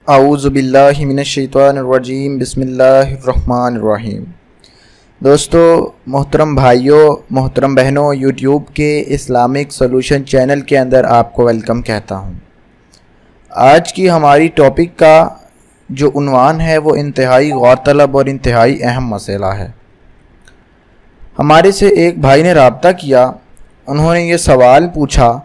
اعوذ باللہ من الشیطان الرجیم بسم اللہ الرحمن الرحیم۔ دوستو، محترم بھائیوں، محترم بہنوں، یوٹیوب کے اسلامک سولوشن چینل کے اندر آپ کو ویلکم کہتا ہوں۔ آج کی ہماری ٹاپک کا جو عنوان ہے وہ انتہائی غور طلب اور انتہائی اہم مسئلہ ہے۔ ہمارے سے ایک بھائی نے رابطہ کیا، انہوں نے یہ سوال پوچھا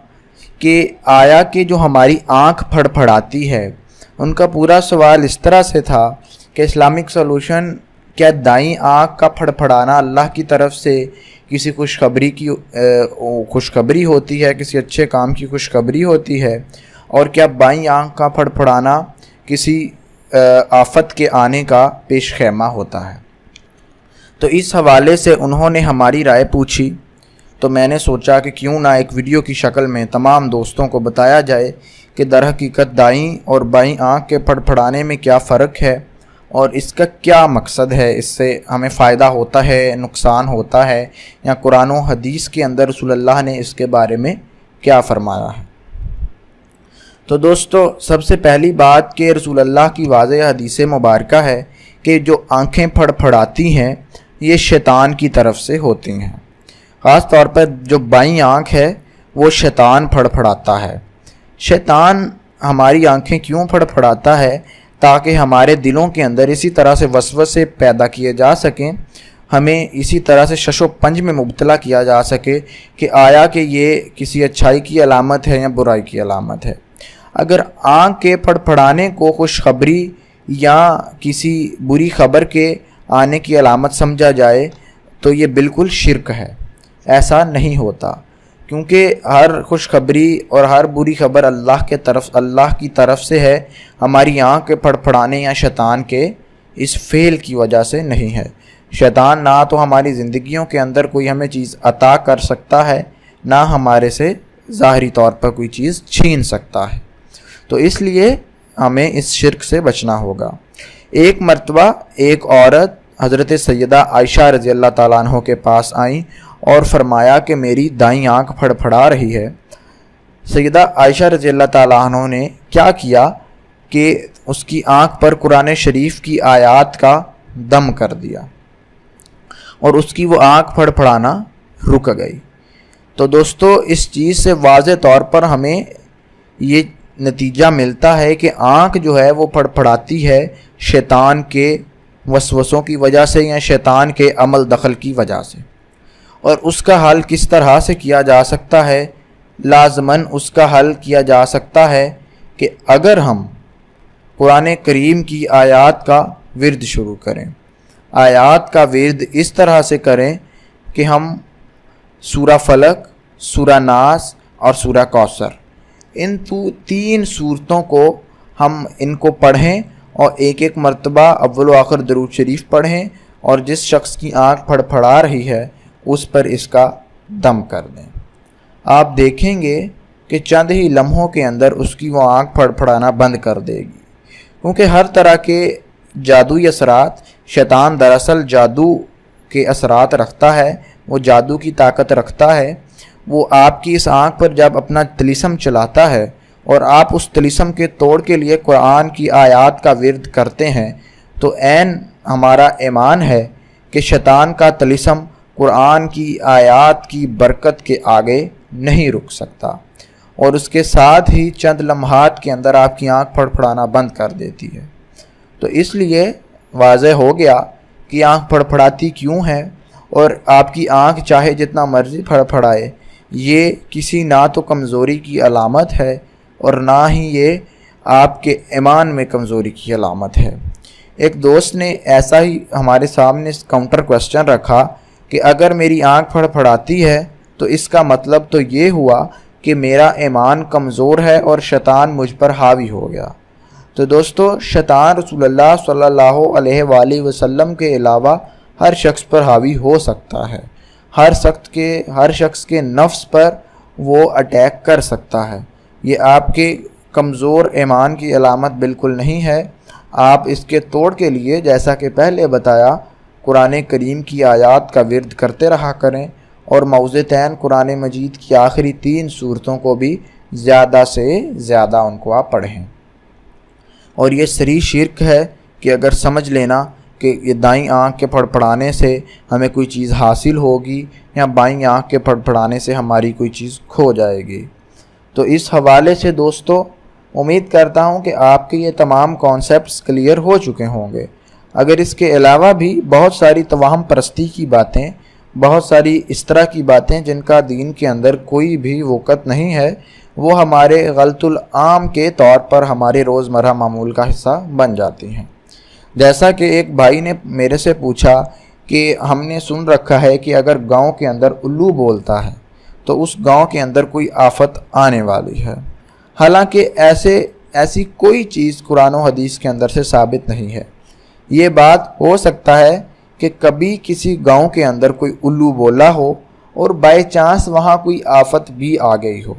کہ آیا کہ جو ہماری آنکھ پھڑ پھڑاتی ہے، ان کا پورا سوال اس طرح سے تھا کہ اسلامک سولوشن، کیا دائیں آنکھ کا پھڑ پھڑانا اللہ کی طرف سے کسی خوشخبری ہوتی ہے، کسی اچھے کام کی خوشخبری ہوتی ہے، اور کیا بائیں آنکھ کا پھڑ پھڑانا کسی آفت کے آنے کا پیش خیمہ ہوتا ہے؟ تو اس حوالے سے انہوں نے ہماری رائے پوچھی، تو میں نے سوچا کہ کیوں نہ ایک ویڈیو کی شکل میں تمام دوستوں کو بتایا جائے کہ در حقیقت دائیں اور بائیں آنکھ کے پھڑ پھڑانے میں کیا فرق ہے اور اس کا کیا مقصد ہے، اس سے ہمیں فائدہ ہوتا ہے، نقصان ہوتا ہے، یا قرآن و حدیث کے اندر رسول اللہ نے اس کے بارے میں کیا فرمایا ہے۔ تو دوستو، سب سے پہلی بات کہ رسول اللہ کی واضح حدیث مبارکہ ہے کہ جو آنکھیں پھڑ پھڑاتی ہیں یہ شیطان کی طرف سے ہوتی ہیں۔ خاص طور پر جو بائیں آنکھ ہے وہ شیطان پھڑ پھڑاتا ہے۔ شیطان ہماری آنکھیں کیوں پھڑ پھڑاتا ہے؟ تاکہ ہمارے دلوں کے اندر اسی طرح سے وسوسے پیدا کیے جا سکیں، ہمیں اسی طرح سے شش و پنج میں مبتلا کیا جا سکے کہ آیا کہ یہ کسی اچھائی کی علامت ہے یا برائی کی علامت ہے۔ اگر آنکھ کے پھڑ پھڑانے کو خوشخبری یا کسی بری خبر کے آنے کی علامت سمجھا جائے تو یہ بالکل شرک ہے۔ ایسا نہیں ہوتا، کیونکہ ہر خوشخبری اور ہر بری خبر اللہ کی طرف سے ہے، ہماری آنکھ کے پھڑ پھڑانے یا شیطان کے اس فعل کی وجہ سے نہیں ہے۔ شیطان نہ تو ہماری زندگیوں کے اندر کوئی ہمیں چیز عطا کر سکتا ہے، نہ ہمارے سے ظاہری طور پر کوئی چیز چھین سکتا ہے۔ تو اس لیے ہمیں اس شرک سے بچنا ہوگا۔ ایک مرتبہ ایک عورت حضرت سیدہ عائشہ رضی اللہ تعالیٰ عنہ کے پاس آئیں اور فرمایا کہ میری دائیں آنکھ پھڑ پھڑا رہی ہے۔ سیدہ عائشہ رضی اللہ تعالیٰ عنہ نے کیا کیا کہ اس کی آنکھ پر قرآن شریف کی آیات کا دم کر دیا اور اس کی وہ آنکھ پھڑ پھڑانا رک گئی۔ تو دوستو، اس چیز سے واضح طور پر ہمیں یہ نتیجہ ملتا ہے کہ آنکھ جو ہے وہ پھڑ پھڑاتی ہے شیطان کے وسوسوں کی وجہ سے یا شیطان کے عمل دخل کی وجہ سے۔ اور اس کا حل کس طرح سے کیا جا سکتا ہے؟ لازماً اس کا حل کیا جا سکتا ہے کہ اگر ہم قرآن کریم کی آیات کا ورد شروع کریں، آیات کا ورد اس طرح سے کریں کہ ہم سورہ فلق، سورہ ناس اور سورہ کوثر، ان تین صورتوں کو ہم ان کو پڑھیں اور ایک ایک مرتبہ اول و آخر درود شریف پڑھیں، اور جس شخص کی آنکھ پھڑ پھڑا رہی ہے اس پر اس کا دم کر دیں۔ آپ دیکھیں گے کہ چند ہی لمحوں کے اندر اس کی وہ آنکھ پھڑ پھڑانا بند کر دے گی، کیونکہ ہر طرح کے جادوئی اثرات، شیطان دراصل جادو کے اثرات رکھتا ہے، وہ جادو کی طاقت رکھتا ہے۔ وہ آپ کی اس آنکھ پر جب اپنا طلسم چلاتا ہے اور آپ اس طلسم کے توڑ کے لیے قرآن کی آیات کا ورد کرتے ہیں، تو عین ہمارا ایمان ہے کہ شیطان کا طلسم قرآن کی آیات کی برکت کے آگے نہیں رک سکتا، اور اس کے ساتھ ہی چند لمحات کے اندر آپ کی آنکھ پھڑ پھڑانا بند کر دیتی ہے۔ تو اس لیے واضح ہو گیا کہ آنکھ پھڑ پھڑاتی کیوں ہے، اور آپ کی آنکھ چاہے جتنا مرضی پھڑ پھڑائے، یہ کسی نہ تو کمزوری کی علامت ہے اور نہ ہی یہ آپ کے ایمان میں کمزوری کی علامت ہے۔ ایک دوست نے ایسا ہی ہمارے سامنے کاؤنٹر کوسچن رکھا کہ اگر میری آنکھ پھڑ پھڑاتی ہے تو اس کا مطلب تو یہ ہوا کہ میرا ایمان کمزور ہے اور شیطان مجھ پر حاوی ہو گیا۔ تو دوستو، شیطان رسول اللہ صلی اللہ علیہ وآلہ وسلم کے علاوہ ہر شخص پر حاوی ہو سکتا ہے، ہر شخص کے نفس پر وہ اٹیک کر سکتا ہے۔ یہ آپ کے کمزور ایمان کی علامت بالکل نہیں ہے۔ آپ اس کے توڑ کے لیے، جیسا کہ پہلے بتایا، قرآن کریم کی آیات کا ورد کرتے رہا کریں، اور موضعتین قرآن مجید کی آخری 3 صورتوں کو بھی زیادہ سے زیادہ ان کو آپ پڑھیں۔ اور یہ صریح شرک ہے کہ اگر سمجھ لینا کہ یہ دائیں آنکھ کے پھڑپھڑانے سے ہمیں کوئی چیز حاصل ہوگی یا بائیں آنکھ کے پھڑپھڑانے سے ہماری کوئی چیز کھو جائے گی۔ تو اس حوالے سے دوستو امید کرتا ہوں کہ آپ کے یہ تمام کانسیپٹس کلیئر ہو چکے ہوں گے۔ اگر اس کے علاوہ بھی بہت ساری توہم پرستی کی باتیں، بہت ساری اس طرح کی باتیں جن کا دین کے اندر کوئی بھی وقت نہیں ہے، وہ ہمارے غلط العام کے طور پر ہمارے روزمرہ معمول کا حصہ بن جاتی ہیں۔ جیسا کہ ایک بھائی نے میرے سے پوچھا کہ ہم نے سن رکھا ہے کہ اگر گاؤں کے اندر الو بولتا ہے تو اس گاؤں کے اندر کوئی آفت آنے والی ہے، حالانکہ ایسی کوئی چیز قرآن و حدیث کے اندر سے ثابت نہیں ہے۔ یہ بات ہو سکتا ہے کہ کبھی کسی گاؤں کے اندر کوئی الو بولا ہو اور بائی چانس وہاں کوئی آفت بھی آ گئی ہو،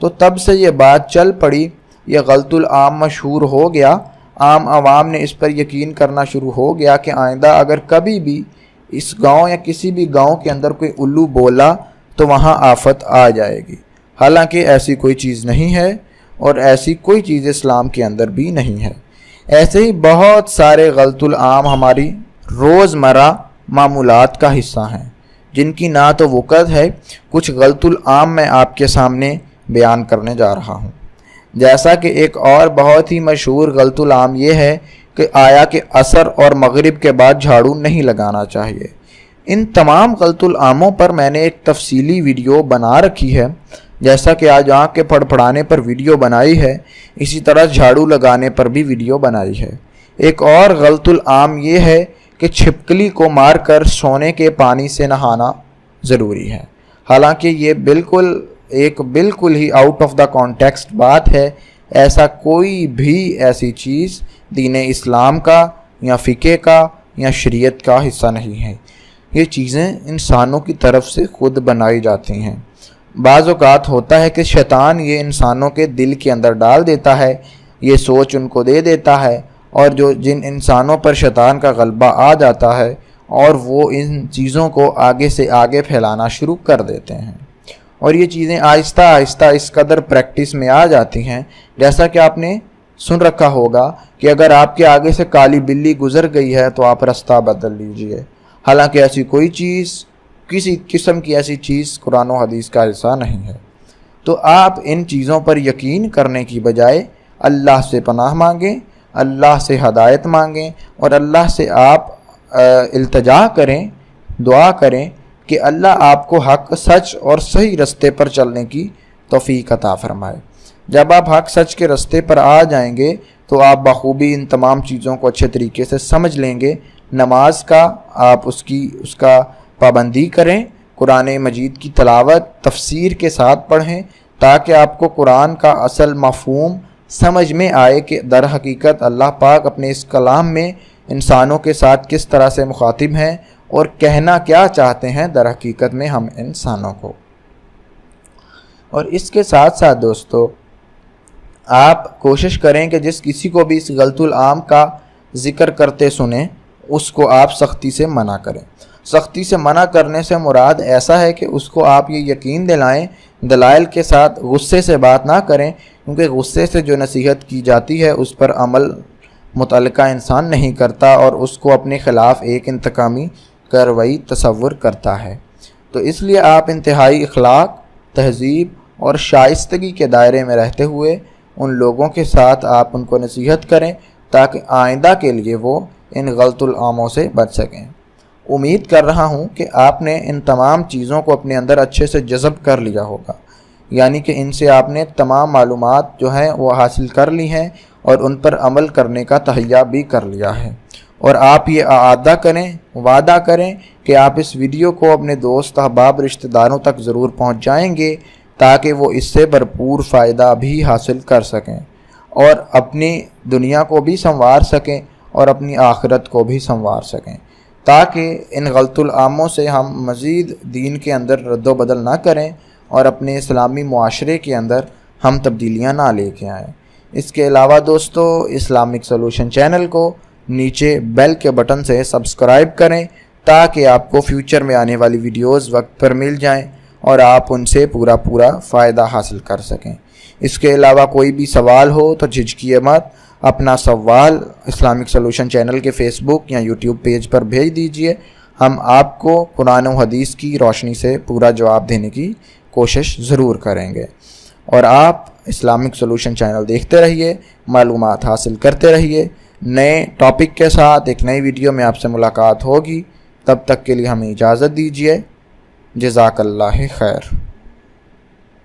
تو تب سے یہ بات چل پڑی، یہ غلط العام مشہور ہو گیا، عام عوام نے اس پر یقین کرنا شروع ہو گیا کہ آئندہ اگر کبھی بھی اس گاؤں یا کسی بھی گاؤں کے اندر کوئی الو بولا تو وہاں آفت آ جائے گی، حالانکہ ایسی کوئی چیز نہیں ہے اور ایسی کوئی چیز اسلام کے اندر بھی نہیں ہے۔ ایسے ہی بہت سارے غلط العام ہماری روزمرہ معمولات کا حصہ ہیں جن کی نہ تو وقت ہے۔ کچھ غلط العام میں آپ کے سامنے بیان کرنے جا رہا ہوں۔ جیسا کہ ایک اور بہت ہی مشہور غلط العام یہ ہے کہ آیا کہ عصر اور مغرب کے بعد جھاڑو نہیں لگانا چاہیے۔ ان تمام غلط العاموں پر میں نے ایک تفصیلی ویڈیو بنا رکھی ہے، جیسا کہ آج آنکھ کے پھڑپھڑانے پر ویڈیو بنائی ہے، اسی طرح جھاڑو لگانے پر بھی ویڈیو بنائی ہے۔ ایک اور غلط العام یہ ہے کہ چھپکلی کو مار کر سونے کے پانی سے نہانا ضروری ہے، حالانکہ یہ بالکل ہی آؤٹ آف دا کانٹیکسٹ بات ہے۔ ایسا کوئی بھی ایسی چیز دین اسلام کا یا فقہ کا یا شریعت کا حصہ نہیں ہے۔ یہ چیزیں انسانوں کی طرف سے خود بنائی جاتی ہیں۔ بعض اوقات ہوتا ہے کہ شیطان یہ انسانوں کے دل کے اندر ڈال دیتا ہے، یہ سوچ ان کو دے دیتا ہے، اور جن انسانوں پر شیطان کا غلبہ آ جاتا ہے اور وہ ان چیزوں کو آگے سے آگے پھیلانا شروع کر دیتے ہیں، اور یہ چیزیں آہستہ آہستہ اس قدر پریکٹس میں آ جاتی ہیں، جیسا کہ آپ نے سن رکھا ہوگا کہ اگر آپ کے آگے سے کالی بلی گزر گئی ہے تو آپ رستہ بدل لیجئے، حالانکہ ایسی کوئی چیز، کسی قسم کی ایسی چیز قرآن و حدیث کا حصہ نہیں ہے۔ تو آپ ان چیزوں پر یقین کرنے کی بجائے اللہ سے پناہ مانگیں، اللہ سے ہدایت مانگیں، اور اللہ سے آپ التجا کریں، دعا کریں کہ اللہ آپ کو حق، سچ اور صحیح رستے پر چلنے کی توفیق عطا فرمائے۔ جب آپ حق سچ کے رستے پر آ جائیں گے تو آپ بخوبی ان تمام چیزوں کو اچھے طریقے سے سمجھ لیں گے۔ نماز کا آپ اس کا پابندی کریں، قرآن مجید کی تلاوت تفسیر کے ساتھ پڑھیں تاکہ آپ کو قرآن کا اصل مفہوم سمجھ میں آئے کہ در حقیقت اللہ پاک اپنے اس کلام میں انسانوں کے ساتھ کس طرح سے مخاطب ہیں اور کہنا کیا چاہتے ہیں در حقیقت میں ہم انسانوں کو۔ اور اس کے ساتھ ساتھ دوستو آپ کوشش کریں کہ جس کسی کو بھی اس غلط العام کا ذکر کرتے سنیں اس کو آپ سختی سے منع کریں۔ سختی سے منع کرنے سے مراد ایسا ہے کہ اس کو آپ یہ یقین دلائیں، دلائل کے ساتھ، غصے سے بات نہ کریں، کیونکہ غصے سے جو نصیحت کی جاتی ہے اس پر عمل متعلقہ انسان نہیں کرتا اور اس کو اپنے خلاف ایک انتقامی کارروائی تصور کرتا ہے۔ تو اس لیے آپ انتہائی اخلاق، تہذیب اور شائستگی کے دائرے میں رہتے ہوئے ان لوگوں کے ساتھ آپ ان کو نصیحت کریں تاکہ آئندہ کے لیے وہ ان غلط العاموں سے بچ سکیں۔ امید کر رہا ہوں کہ آپ نے ان تمام چیزوں کو اپنے اندر اچھے سے جذب کر لیا ہوگا، یعنی کہ ان سے آپ نے تمام معلومات جو ہیں وہ حاصل کر لی ہیں اور ان پر عمل کرنے کا تہیہ بھی کر لیا ہے۔ اور آپ یہ وعدہ کریں کہ آپ اس ویڈیو کو اپنے دوست، احباب، رشتہ داروں تک ضرور پہنچائیں گے تاکہ وہ اس سے بھرپور فائدہ بھی حاصل کر سکیں اور اپنی دنیا کو بھی سنوار سکیں اور اپنی آخرت کو بھی سنوار سکیں، تاکہ ان غلط العاموں سے ہم مزید دین کے اندر رد و بدل نہ کریں اور اپنے اسلامی معاشرے کے اندر ہم تبدیلیاں نہ لے کے آئیں۔ اس کے علاوہ دوستو اسلامک سولوشن چینل کو نیچے بیل کے بٹن سے سبسکرائب کریں تاکہ آپ کو فیوچر میں آنے والی ویڈیوز وقت پر مل جائیں اور آپ ان سے پورا فائدہ حاصل کر سکیں۔ اس کے علاوہ کوئی بھی سوال ہو تو جھجکیے مت، اپنا سوال اسلامک سولوشن چینل کے فیس بک یا یوٹیوب پیج پر بھیج دیجئے، ہم آپ کو قرآن و حدیث کی روشنی سے پورا جواب دینے کی کوشش ضرور کریں گے۔ اور آپ اسلامک سولوشن چینل دیکھتے رہیے، معلومات حاصل کرتے رہیے۔ نئے ٹاپک کے ساتھ ایک نئی ویڈیو میں آپ سے ملاقات ہوگی، تب تک کے لیے ہمیں اجازت دیجیے۔ جزاک اللہ خیر۔